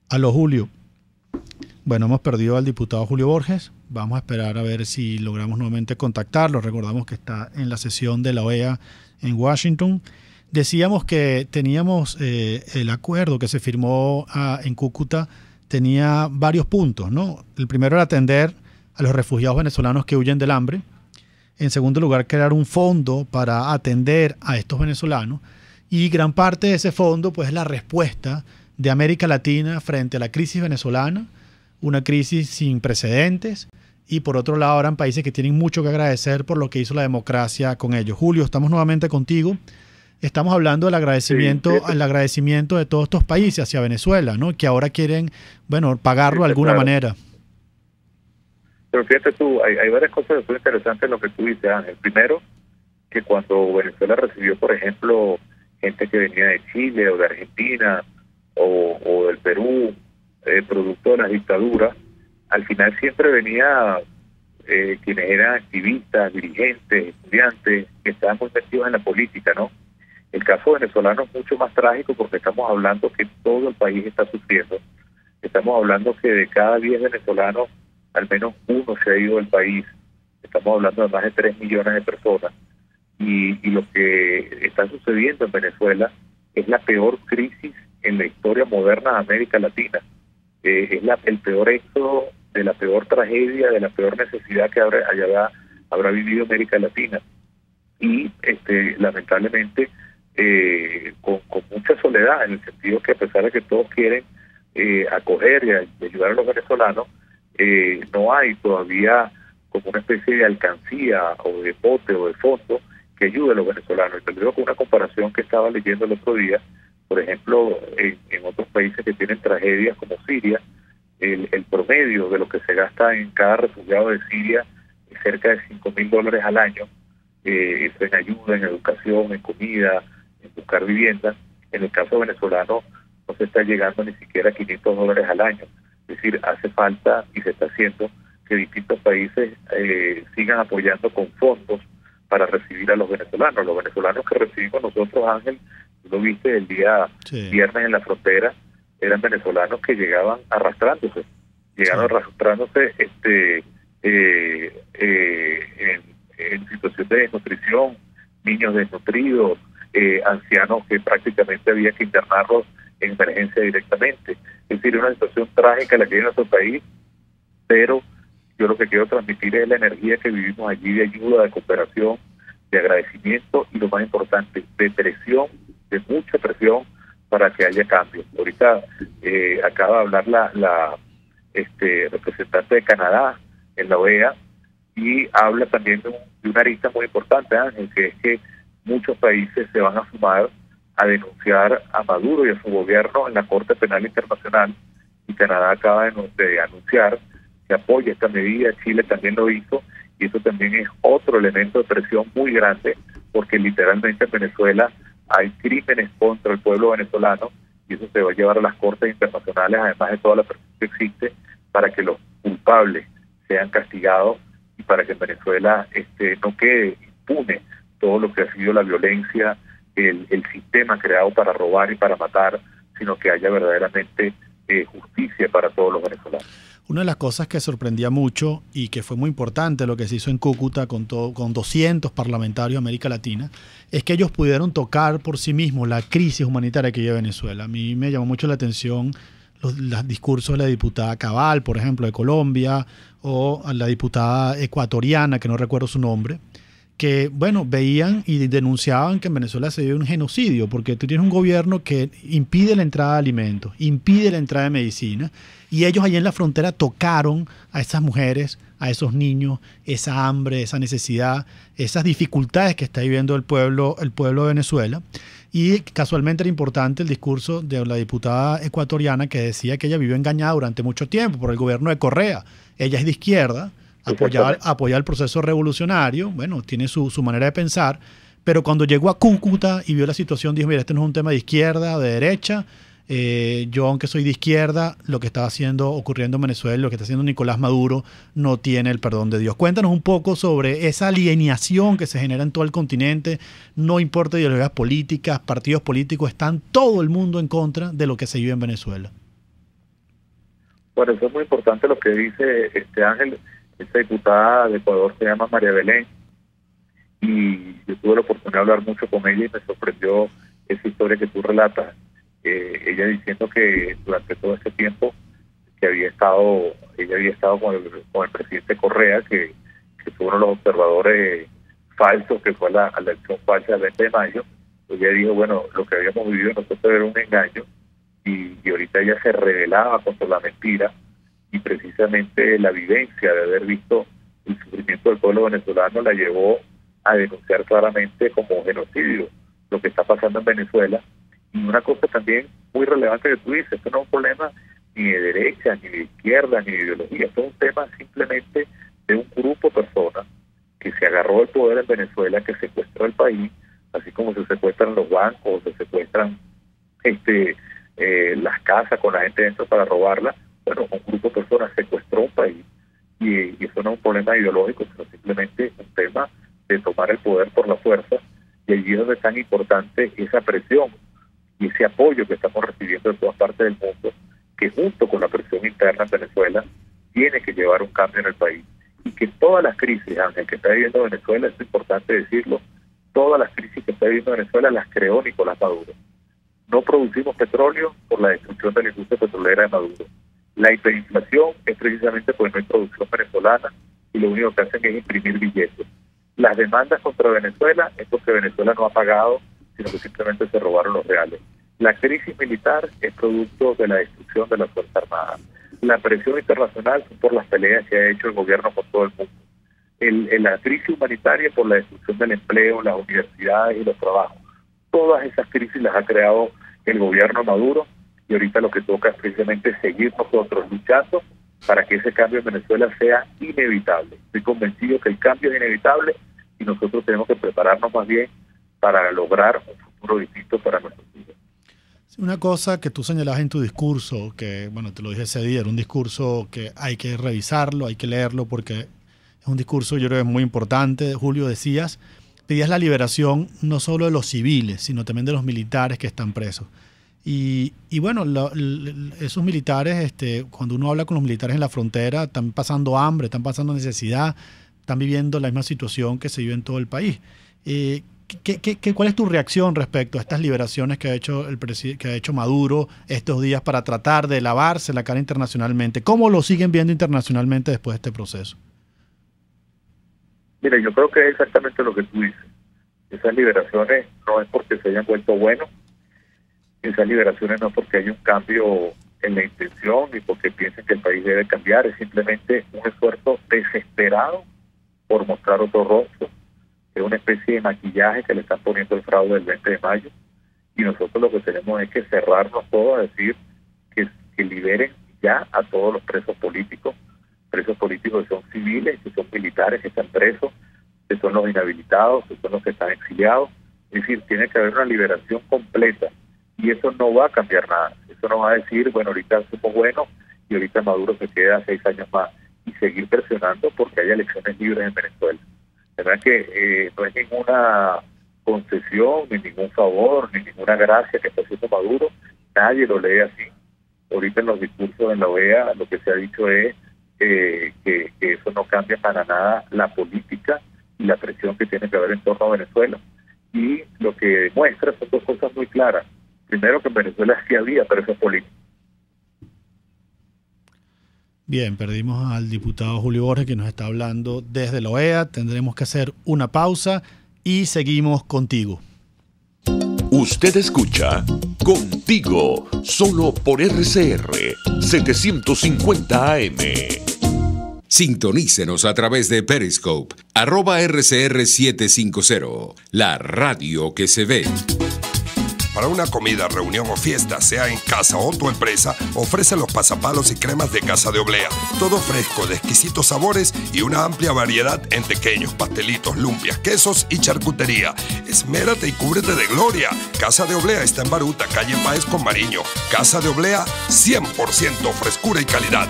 S2: Aló, Julio. Bueno, hemos perdido al diputado Julio Borges. Vamos a esperar a ver si logramos nuevamente contactarlo. Recordamos que está en la sesión de la OEA en Washington. Decíamos que teníamos el acuerdo que se firmó en Cúcuta, tenía varios puntos, ¿no? El primero era atender a los refugiados venezolanos que huyen del hambre. En segundo lugar, crear un fondo para atender a estos venezolanos. Y gran parte de ese fondo, pues, es la respuesta de América Latina frente a la crisis venezolana, una crisis sin precedentes, y por otro lado eran países que tienen mucho que agradecer por lo que hizo la democracia con ellos. Julio, estamos nuevamente contigo. Estamos hablando del agradecimiento, el agradecimiento de todos estos países hacia Venezuela, ¿no? Que ahora quieren, bueno, pagarlo de alguna manera.
S8: Pero fíjate tú, hay varias cosas muy interesantes en lo que tú dices, Ángel. Primero, que cuando Venezuela recibió, por ejemplo, gente que venía de Chile o de Argentina o del Perú, producto de la dictadura, al final siempre venía quienes eran activistas, dirigentes, estudiantes, que estaban muy metidos en la política, ¿no? El caso venezolano es mucho más trágico porque estamos hablando que todo el país está sufriendo. Estamos hablando que de cada 10 venezolanos, al menos uno se ha ido del país. Estamos hablando de más de 3 millones de personas. Y lo que está sucediendo en Venezuela es la peor crisis en la historia moderna de América Latina. Es el peor éxodo de la peor tragedia, de la peor necesidad que habrá vivido América Latina. Y lamentablemente con mucha soledad, en el sentido que a pesar de que todos quieren acoger y ayudar a los venezolanos, no hay todavía como una especie de alcancía o de bote o de fondo que ayude a los venezolanos. Y te digo con una comparación que estaba leyendo el otro día, por ejemplo, en otros países que tienen tragedias como Siria, el promedio de lo que se gasta en cada refugiado de Siria es cerca de $5,000 al año, eso en ayuda, en educación, en comida, en buscar vivienda. En el caso venezolano no se está llegando ni siquiera a $500 al año. Es decir, hace falta y se está haciendo que distintos países sigan apoyando con fondos para recibir a los venezolanos. Los venezolanos que recibimos nosotros, Ángel, tú lo viste el día viernes en la frontera, eran venezolanos que llegaban arrastrándose, en situación de desnutrición, niños desnutridos, ancianos que prácticamente había que internarlos en emergencia directamente. Es decir, una situación trágica la que hay en nuestro país, pero yo lo que quiero transmitir es la energía que vivimos allí de ayuda, de cooperación, de agradecimiento y lo más importante, de presión, de mucha presión para que haya cambios. Ahorita acaba de hablar la representante de Canadá en la OEA y habla también de una arista muy importante, Ángel, que es que muchos países se van a sumar a denunciar a Maduro y a su gobierno en la Corte Penal Internacional, y Canadá acaba de anunciar que apoya esta medida. Chile también lo hizo, y eso también es otro elemento de presión muy grande, porque literalmente en Venezuela hay crímenes contra el pueblo venezolano, y eso se va a llevar a las cortes internacionales, además de toda la presión que existe, para que los culpables sean castigados y para que en Venezuela no quede impune todo lo que ha sido la violencia, el sistema creado para robar y para matar, sino que haya verdaderamente justicia para todos los venezolanos.
S2: Una de las cosas que sorprendía mucho y que fue muy importante lo que se hizo en Cúcuta con 200 parlamentarios de América Latina es que ellos pudieron tocar por sí mismos la crisis humanitaria que lleva Venezuela. A mí me llamó mucho la atención los discursos de la diputada Cabal, por ejemplo, de Colombia, o a la diputada ecuatoriana, que no recuerdo su nombre, que, bueno, veían y denunciaban que en Venezuela se vive un genocidio, porque tú tienes un gobierno que impide la entrada de alimentos, impide la entrada de medicina, y ellos allí en la frontera tocaron a esas mujeres, a esos niños, esa hambre, esa necesidad, esas dificultades que está viviendo el pueblo de Venezuela. Y casualmente era importante el discurso de la diputada ecuatoriana que decía que ella vivió engañada durante mucho tiempo por el gobierno de Correa. Ella es de izquierda, apoyaba el proceso revolucionario, bueno, tiene su manera de pensar, pero cuando llegó a Cúcuta y vio la situación, dijo, mira, este no es un tema de izquierda o de derecha, Yo, aunque soy de izquierda, lo que está ocurriendo en Venezuela, lo que está haciendo Nicolás Maduro, no tiene el perdón de Dios. Cuéntanos un poco sobre esa alienación que se genera en todo el continente. No importa ideologías políticas, partidos políticos, están todo el mundo en contra de lo que se vive en Venezuela.
S8: Bueno, eso es muy importante lo que dice Ángel. Esta diputada de Ecuador se llama María Belén, y yo tuve la oportunidad de hablar mucho con ella y me sorprendió esa historia que tú relatas. Ella diciendo que durante todo este tiempo que ella había estado con el presidente Correa, que fue uno de los observadores falsos, que fue la elección falsa del 20 de mayo. Ella dijo, bueno, lo que habíamos vivido nosotros era un engaño, y ahorita ella se rebelaba contra la mentira, y precisamente la vivencia de haber visto el sufrimiento del pueblo venezolano la llevó a denunciar claramente como genocidio lo que está pasando en Venezuela. Y una cosa también muy relevante que tú dices, esto no es un problema ni de derecha, ni de izquierda, ni de ideología, esto es un tema simplemente de un grupo de personas que se agarró el poder en Venezuela, que secuestró el país, así como se secuestran los bancos, se secuestran las casas con la gente dentro para robarla. Bueno, un grupo de personas secuestró un país, y eso no es un problema ideológico, sino simplemente un tema de tomar el poder por la fuerza. Y allí es donde es tan importante esa presión y ese apoyo que estamos recibiendo de todas partes del mundo, que junto con la presión interna en Venezuela tiene que llevar un cambio en el país. Y que todas las crisis, Ángel, que está viviendo Venezuela, es importante decirlo, todas las crisis que está viviendo Venezuela las creó Nicolás Maduro. No producimos petróleo por la destrucción de la industria petrolera de Maduro. La hiperinflación es precisamente porque no hay producción venezolana, y lo único que hacen es imprimir billetes. Las demandas contra Venezuela es porque Venezuela no ha pagado, sino que simplemente se robaron los reales. La crisis militar es producto de la destrucción de la Fuerza Armada. La presión internacional son por las peleas que ha hecho el gobierno con todo el mundo. La crisis humanitaria por la destrucción del empleo, las universidades y los trabajos. Todas esas crisis las ha creado el gobierno Maduro, y ahorita lo que toca es precisamente seguir nosotros luchando para que ese cambio en Venezuela sea inevitable. Estoy convencido que el cambio es inevitable, y nosotros tenemos que prepararnos más bien para lograr un futuro distinto para nuestros hijos.
S2: Una cosa que tú señalabas en tu discurso, que bueno, te lo dije ese día, era un discurso que hay que revisarlo, hay que leerlo, porque es un discurso, yo creo que es muy importante. Julio, pedías la liberación no solo de los civiles, sino también de los militares que están presos. Y bueno, esos militares, cuando uno habla con los militares en la frontera, están pasando hambre, están pasando necesidad, están viviendo la misma situación que se vive en todo el país. ¿Cuál es tu reacción respecto a estas liberaciones que ha hecho Maduro estos días para tratar de lavarse la cara internacionalmente? ¿Cómo lo siguen viendo internacionalmente después de este proceso?
S8: Mira, yo creo que es exactamente lo que tú dices. Esas liberaciones no es porque se hayan vuelto buenos, esas liberaciones no es porque hay un cambio en la intención ni porque piensen que el país debe cambiar, es simplemente un esfuerzo desesperado por mostrar otro rostro. Es una especie de maquillaje que le están poniendo el fraude del 20 de mayo, y nosotros lo que tenemos es que cerrarnos todos a decir que liberen ya a todos los presos políticos que son civiles, que son militares, que están presos, que son los inhabilitados, que son los que están exiliados. Es decir, tiene que haber una liberación completa, y eso no va a cambiar nada. Eso no va a decir, bueno, ahorita somos buenos y ahorita Maduro se queda 6 años más, y seguir presionando porque haya elecciones libres en Venezuela. La verdad que no es ninguna concesión, ni ningún favor, ni ninguna gracia que está haciendo Maduro. Nadie lo lee así. Ahorita en los discursos en la OEA lo que se ha dicho es que eso no cambia para nada la política y la presión que tiene que haber en torno a Venezuela. Y lo que demuestra son dos cosas muy claras. Primero, que en Venezuela sí había presos políticos.
S2: Bien, perdimos al diputado Julio Borges, que nos está hablando desde la OEA. Tendremos que hacer una pausa y seguimos contigo.
S1: Usted escucha Contigo, solo por RCR 750 AM.
S4: Sintonícenos a través de Periscope, @RCR750, la radio que se ve.
S5: para una comida, reunión o fiesta, sea en casa o tu empresa, ofrece los pasapalos y cremas de Casa de Oblea. Todo fresco, de exquisitos sabores y una amplia variedad en pequeños, pastelitos, lumpias, quesos y charcutería. Esmérate y cúbrete de gloria. Casa de Oblea está en Baruta, calle Páez con Mariño. Casa de Oblea, 100% frescura y calidad.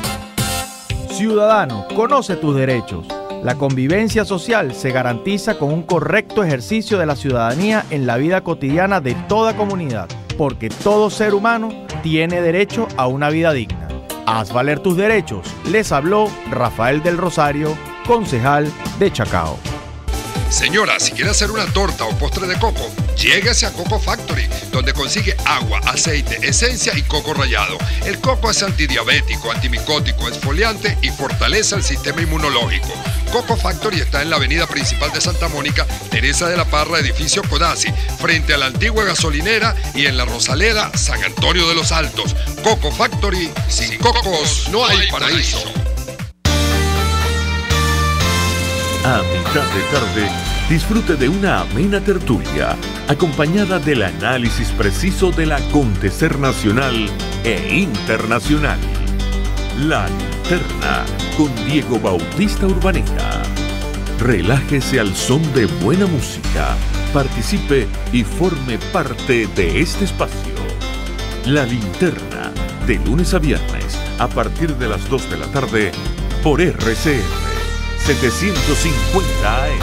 S11: Ciudadano, conoce tus derechos. La convivencia social se garantiza con un correcto ejercicio de la ciudadanía en la vida cotidiana de toda comunidad, porque todo ser humano tiene derecho a una vida digna. Haz valer tus derechos. Les habló Rafael del Rosario, concejal de Chacao.
S5: Señora, si quiere hacer una torta o postre de coco, lléguese a Coco Factory, donde consigue agua, aceite, esencia y coco rallado. El coco es antidiabético, antimicótico, exfoliante y fortalece el sistema inmunológico. Coco Factory está en la avenida principal de Santa Mónica, Teresa de la Parra, edificio Codazzi, frente a la antigua gasolinera, y en la Rosaleda, San Antonio de los Altos. Coco Factory, sin cocos no hay paraíso.
S1: A mitad de tarde, disfrute de una amena tertulia, acompañada del análisis preciso del acontecer nacional e internacional. La Linterna, con Diego Bautista Urbaneta. Relájese al son de buena música, participe y forme parte de este espacio. La Linterna, de lunes a viernes, a partir de las 2 de la tarde, por RCR 750 AM.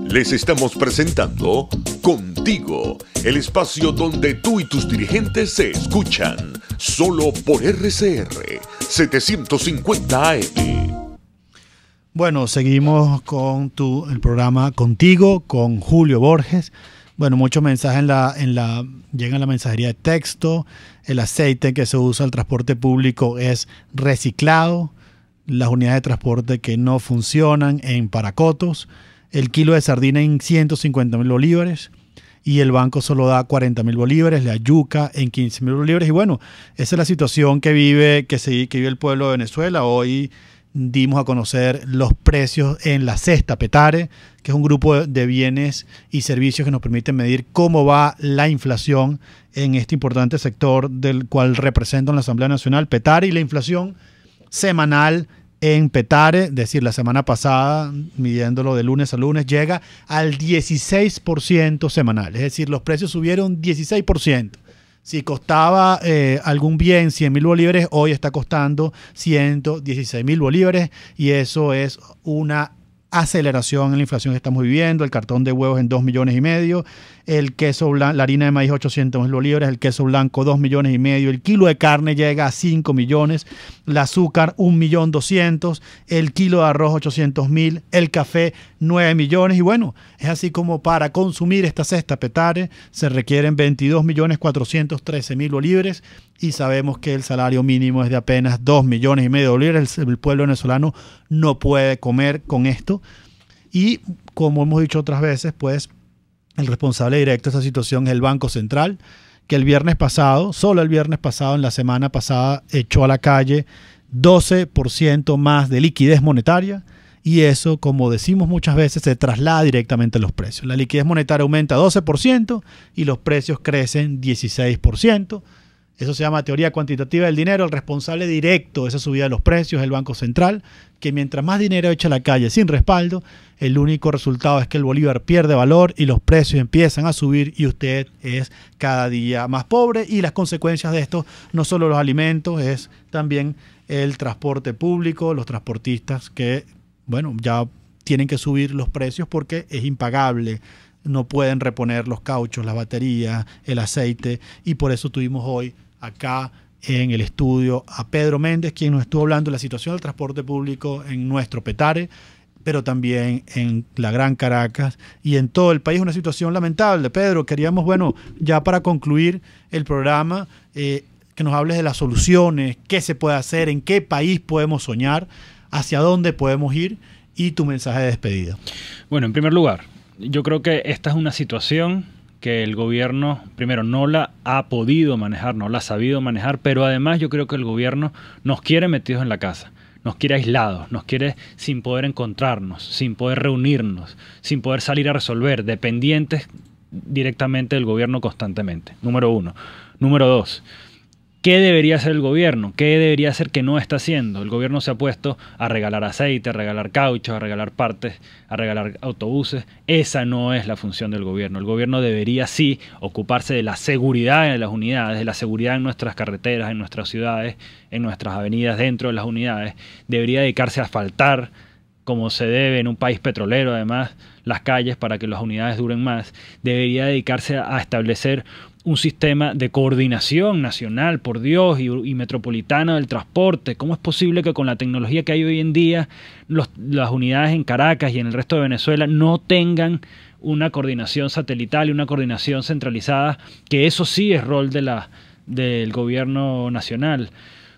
S1: Les estamos presentando Contigo, el espacio donde tú y tus dirigentes se escuchan, solo por RCR 750 AM.
S2: Bueno, seguimos con el programa Contigo, con Julio Borges. Bueno, muchos mensajes llegan a la mensajería de texto. El aceite que se usa en el transporte público es reciclado. Las unidades de transporte que no funcionan en Paracotos, el kilo de sardina en 150.000 bolívares y el banco solo da 40.000 bolívares, la yuca en 15.000 bolívares. Y bueno, esa es la situación que vive el pueblo de Venezuela. Hoy dimos a conocer los precios en la cesta Petare, que es un grupo de bienes y servicios que nos permiten medir cómo va la inflación en este importante sector del cual represento en la Asamblea Nacional, Petare, y la inflación semanal en Petare, es decir, la semana pasada, midiéndolo de lunes a lunes, llega al 16% semanal. Es decir, los precios subieron 16%. Si costaba algún bien 100.000 bolívares, hoy está costando 116.000 bolívares, y eso es una aceleración en la inflación que estamos viviendo. El cartón de huevos en 2,5 millones, el queso blanco, la harina de maíz 800.000 bolívares, el queso blanco 2,5 millones, el kilo de carne llega a 5 millones, el azúcar 1.200.000, el kilo de arroz 800.000, el café 9 millones. Y bueno, es así como para consumir esta cesta Petare se requieren 22.413.000 bolívares, y sabemos que el salario mínimo es de apenas 2,5 millones de bolívares. El pueblo venezolano no puede comer con esto, y como hemos dicho otras veces, pues el responsable directo de esta situación es el Banco Central, que solo el viernes pasado, en la semana pasada, echó a la calle 12% más de liquidez monetaria, y eso, como decimos muchas veces, se traslada directamente a los precios. La liquidez monetaria aumenta 12% y los precios crecen 16%. Eso se llama teoría cuantitativa del dinero. El responsable directo de esa subida de los precios es el Banco Central, que mientras más dinero echa a la calle sin respaldo, el único resultado es que el bolívar pierde valor y los precios empiezan a subir, y usted es cada día más pobre. Y las consecuencias de esto, no solo los alimentos, es también el transporte público, los transportistas que, bueno, ya tienen que subir los precios porque es impagable. No pueden reponer los cauchos, las baterías, el aceite, y por eso tuvimos hoy acá en el estudio a Pedro Méndez, quien nos estuvo hablando de la situación del transporte público en nuestro Petare, pero también en la Gran Caracas y en todo el país. Una situación lamentable. Pedro, queríamos, bueno, ya para concluir el programa, que nos hables de las soluciones, qué se puede hacer, en qué país podemos soñar, hacia dónde podemos ir, y tu mensaje de despedida.
S3: Bueno, en primer lugar, yo creo que esta es una situación que el gobierno, primero, no la ha podido manejar, no la ha sabido manejar, pero además yo creo que el gobierno nos quiere metidos en la casa, nos quiere aislados, nos quiere sin poder encontrarnos, sin poder reunirnos, sin poder salir a resolver, dependientes directamente del gobierno constantemente. Número 1. Número 2. ¿Qué debería hacer el gobierno? ¿Qué debería hacer que no está haciendo? El gobierno se ha puesto a regalar aceite, a regalar caucho, a regalar partes, a regalar autobuses. Esa no es la función del gobierno. El gobierno debería sí ocuparse de la seguridad de las unidades, de la seguridad en nuestras carreteras, en nuestras ciudades, en nuestras avenidas, dentro de las unidades. Debería dedicarse a asfaltar, como se debe en un país petrolero, además, las calles para que las unidades duren más. Debería dedicarse a establecer un sistema de coordinación nacional, por Dios, y metropolitana del transporte. ¿Cómo es posible que con la tecnología que hay hoy en día las unidades en Caracas y en el resto de Venezuela no tengan una coordinación satelital y una coordinación centralizada? Que eso sí es rol del gobierno nacional.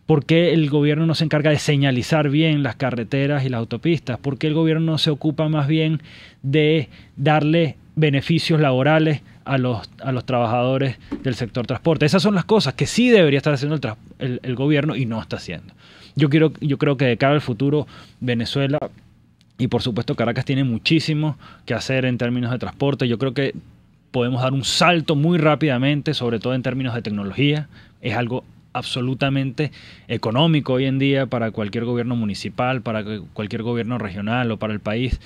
S3: ¿Por qué el gobierno no se encarga de señalizar bien las carreteras y las autopistas? ¿Por qué el gobierno no se ocupa más bien de darle beneficios laborales a los trabajadores del sector transporte? Esas son las cosas que sí debería estar haciendo el gobierno y no está haciendo. Yo creo que de cara al futuro, Venezuela y por supuesto Caracas tiene muchísimo que hacer en términos de transporte. Yo creo que podemos dar un salto muy rápidamente, sobre todo en términos de tecnología. Es algo absolutamente económico hoy en día para cualquier gobierno municipal, para cualquier gobierno regional o para el país,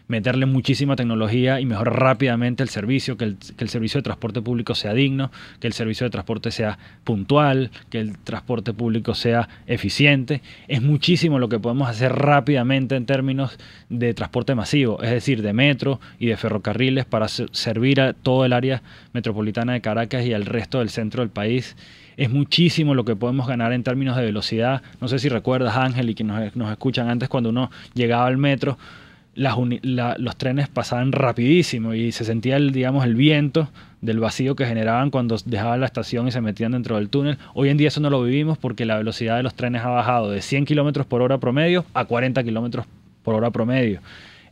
S3: meterle muchísima tecnología y mejorar rápidamente el servicio, que el servicio de transporte público sea digno, que el servicio de transporte sea puntual, que el transporte público sea eficiente. Es muchísimo lo que podemos hacer rápidamente en términos de transporte masivo, es decir, de metro y de ferrocarriles para servir a todo el área metropolitana de Caracas y al resto del centro del país. Es muchísimo lo que podemos ganar en términos de velocidad. No sé si recuerdas, Ángel, y que nos escuchan, antes cuando uno llegaba al metro, los trenes pasaban rapidísimo y se sentía el viento del vacío que generaban cuando dejaban la estación y se metían dentro del túnel. Hoy en día eso no lo vivimos porque la velocidad de los trenes ha bajado de 100 kilómetros por hora promedio a 40 kilómetros por hora promedio.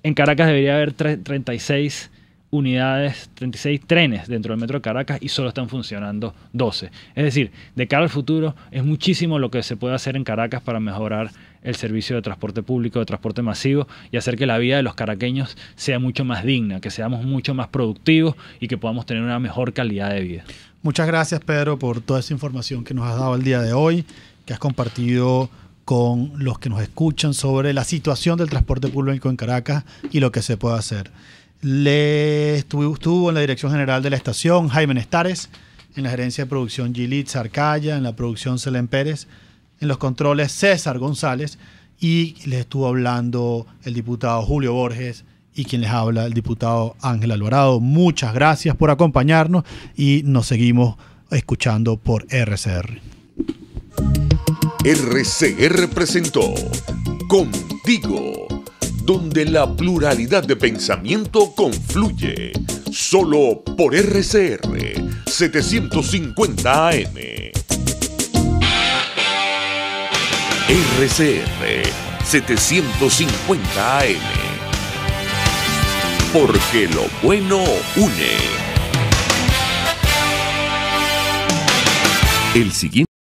S3: En Caracas debería haber 36 unidades, 36 trenes dentro del metro de Caracas y solo están funcionando 12. Es decir, de cara al futuro es muchísimo lo que se puede hacer en Caracas para mejorar el servicio de transporte público, de transporte masivo y hacer que la vida de los caraqueños sea mucho más digna, que seamos mucho más productivos y que podamos tener una mejor calidad de vida.
S2: Muchas gracias, Pedro, por toda esa información que nos has dado el día de hoy, que has compartido con los que nos escuchan sobre la situación del transporte público en Caracas y lo que se puede hacer. Estuvo en la dirección general de la estación Jaime Nestares, en la gerencia de producción Gilitz Arcaya, en la producción Selén Pérez, en los controles César González, y les estuvo hablando el diputado Julio Borges y quien les habla el diputado Ángel Alvarado. Muchas gracias por acompañarnos y nos seguimos escuchando por RCR.
S1: RCR presentó Contigo, donde la pluralidad de pensamiento confluye, solo por RCR 750 AM. RCR 750 AM. Porque lo bueno une. El siguiente